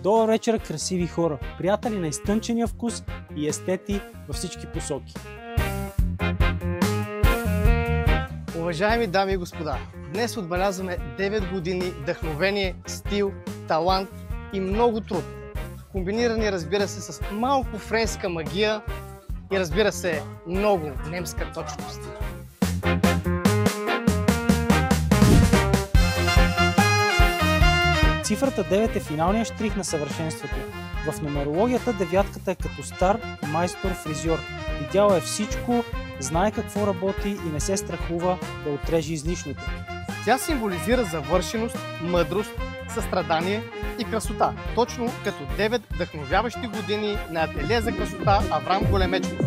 Добър вечер, красиви хора, приятели на изтънчения вкус и естети във всички посоки. Уважаеми дами и господа, днес отбелязваме 9 години вдъхновение, стил, талант и много труд. Комбинирани, разбира се, с малко френска магия и, разбира се, много немска точност. Цифрата 9 е финалният щрих на съвършенството. В нумерологията девятката е като стар майстор фризьор. Видял е всичко, знае какво работи и не се страхува да отрежи излишното. Тя символизира завършеност, мъдрост, състрадание и красота. Точно като 9 вдъхновяващи години на ателие за красота Аврам Големечков.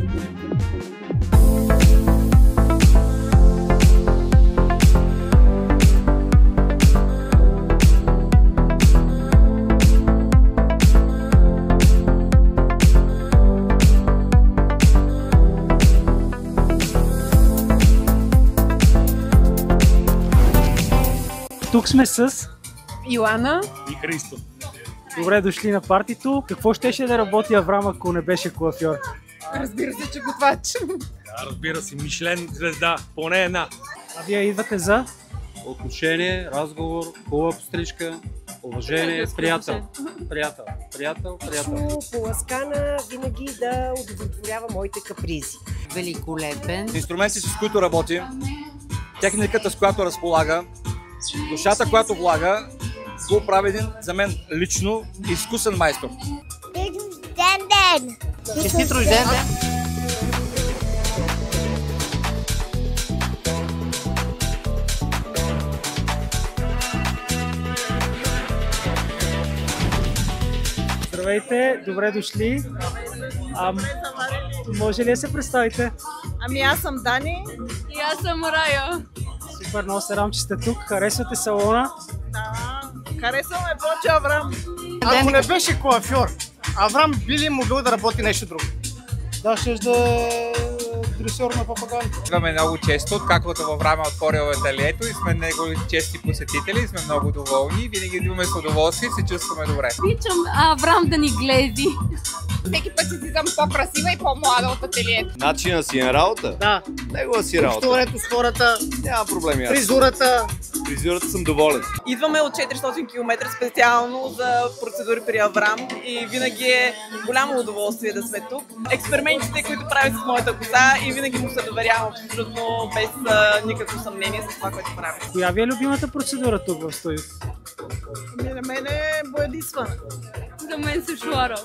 Тук сме с Йоана и Христо. Добре дошли на партито. Какво щеше да работи Аврам, ако не беше коафьор? разбира се, че готвач. Да, разбира се, Мишлен звезда, поне една. А вие идвате за? Отношение, разговор, хубава стрижка, уважение, приятел. Приятел. Поласкана, винаги да удовлетворява моите капризи. Великолепен. Инструментите, с които работи, техниката, с която разполага, душата, която влага, го прави един, за мен лично, изкусен майстор. Рожден ден! Честит рожден ден! Здравейте, добре дошли. Може ли да се представите? Ами аз съм Дани. И аз съм Рая. Супер, много се радвам, че сте тук. Харесвате салона? Да, харесвам повече Аврам. Ако не беше коафьор, Аврам би ли могъл да работи нещо друго? Да, ще да дресьор на папагали. Идваме много често, откакто във време отворил ателието и сме негови чести посетители и сме много доволни. Винаги идваме с удоволствие и се чувстваме добре. Обичам Аврам да ни гледи. Всеки път си съм по-красива и по-млада от ателието. Начина си на работа? Да. Негова си работа. Общуването с хората, Няма проблеми. фризурата. Фризурата съм доволен. Идваме от 400 км специално за процедури при Аврам и винаги е голямо удоволствие да сме тук. Експериментите, които прави с моята коса и винаги му се доверявам абсолютно без никакво съмнение с това, което прави. Коя ви е любимата процедура тук в студиото? На мен е боядисване. За мен се шуара.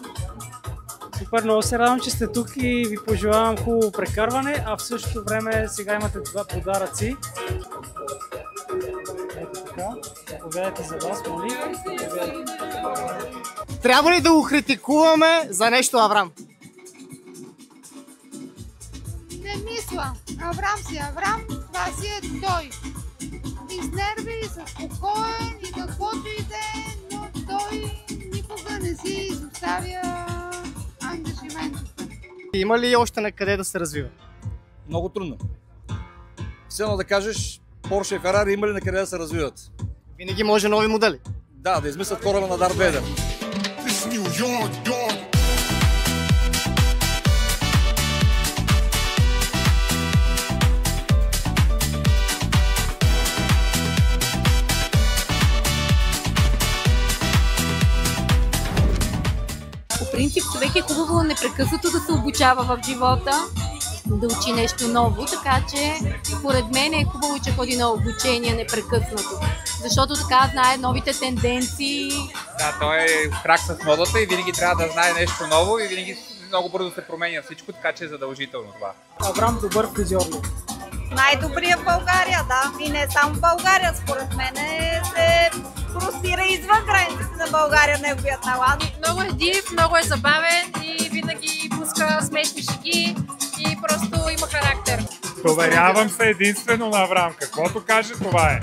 Супер, много се радвам, че сте тук и ви пожелавам хубаво прекарване, а в същото време сега имате два подаръци. Ето така, заповядайте за вас, моли. Трябва ли да го критикуваме за нещо, Аврам? Не мисля. Аврам си Аврам, това си е той. Без нерви, със спокоен и каквото и да е, но той никога не си изоставя ангажиментите. Има ли още на къде да се развива? Много трудно. Все едно да кажеш, Porsche и Ferrari има ли на къде да се развиват? Винаги може нови модели. Да, да измислят кораба на Дарт Вейдър. По принцип, човек е хубаво непрекъснато да се обучава в живота, да учи нещо ново, така че според мен е хубаво, че ходи на обучение непрекъснато, защото така знае новите тенденции. Да, той е крак с модата и винаги трябва да знае нещо ново и винаги много бързо се променя всичко, така че е задължително това. Аврам добър фризьор ли? Най-добрият в България, да. И не само в България, според мен се простира извън границите на България неговият талант. Много е див, много е забавен и винаги пуска смешни шеги и просто има характер. Доверявам се единствено на Аврам. Каквото каже, това е.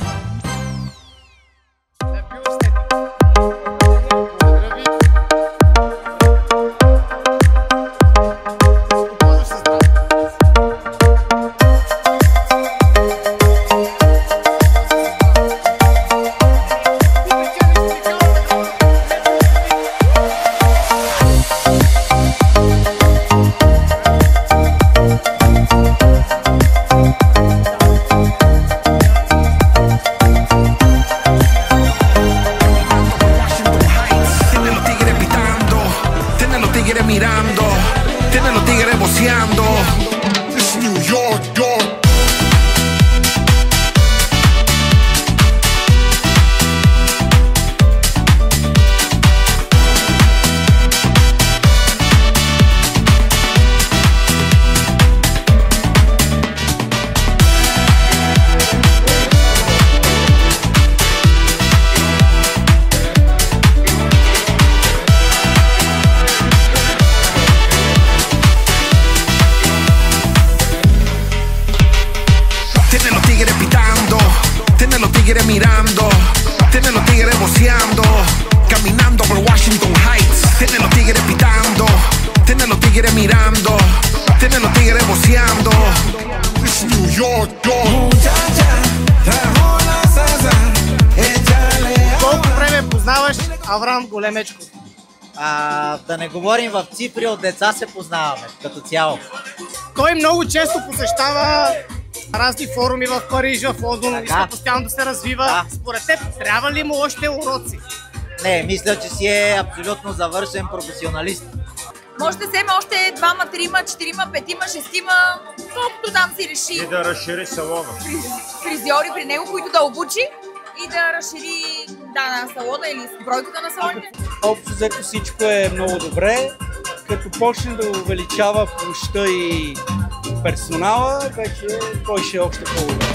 tigres mirando, tienen los tigres voceando, caminando por Washington Heights, tienen los tigres pitando, tienen los tigres mirando, tienen los tigres voceando. It's New York, Muchacha, trajo la salsa, échale. Колко време познаваш Аврам Големечков? Да не говорим в цифри, от деца се познаваме като цяло. Той много често посещава разни форуми в Париж, в Лондон, иска постоянно да се развива. Да. Според теб, трябва ли му още уроци? Не, мисля, че си е абсолютно завършен професионалист. Може да вземе още 2, 3, 4, 5, 6, колкото там си реши. И да разшири салона. Фризьори при него, които да обучи и да разшири на салона или бройката на салоните. Общо взето всичко е много добре. Като почне да увеличава площта и персонала, вече той ще е още по-добре.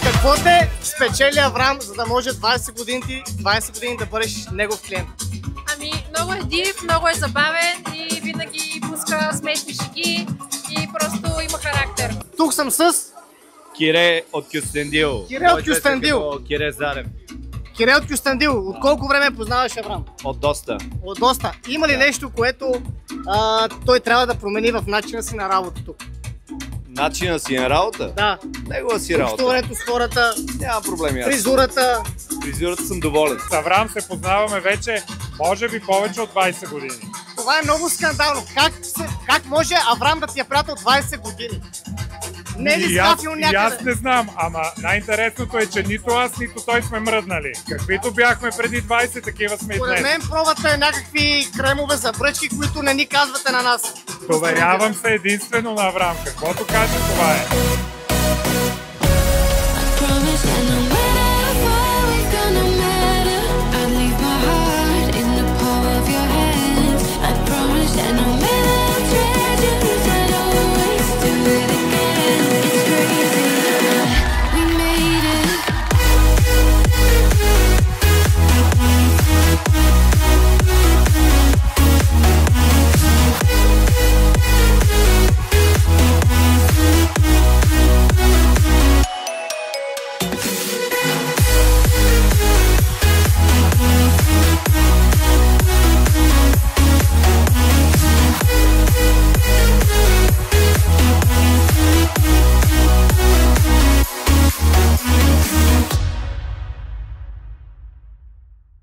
Какво те спечели Аврам, за да може 20 години да бъдеш негов клиент? Ами, много е див, много е забавен и винаги пуска смешни шеги и просто има характер. Тук съм с Кире от Кюстендил. Кире от Кюстендил. Кире Зарев. Кире от Кюстендил. От колко време познаваш Аврам? От доста. От доста. Има ли нещо, което той трябва да промени в начина си на работа тук? Начина си на работа? Да. Негова си работа. Общуването с хората. Няма проблеми. Фризурата. Фризурата съм доволен. С Аврам се познаваме вече, може би повече от 20 години. Това е много скандално. Как може Аврам да ти е приятел 20 години? Не е ли скафил някъде? И аз не знам, ама най-интересното е, че нито аз, нито той сме мръднали. Каквито бяхме преди 20, такива сме и днес. Според мен пробвате някакви кремове за бръчки, които не ни казвате на нас. Доверявам се единствено на Аврам. Каквото каже, това е.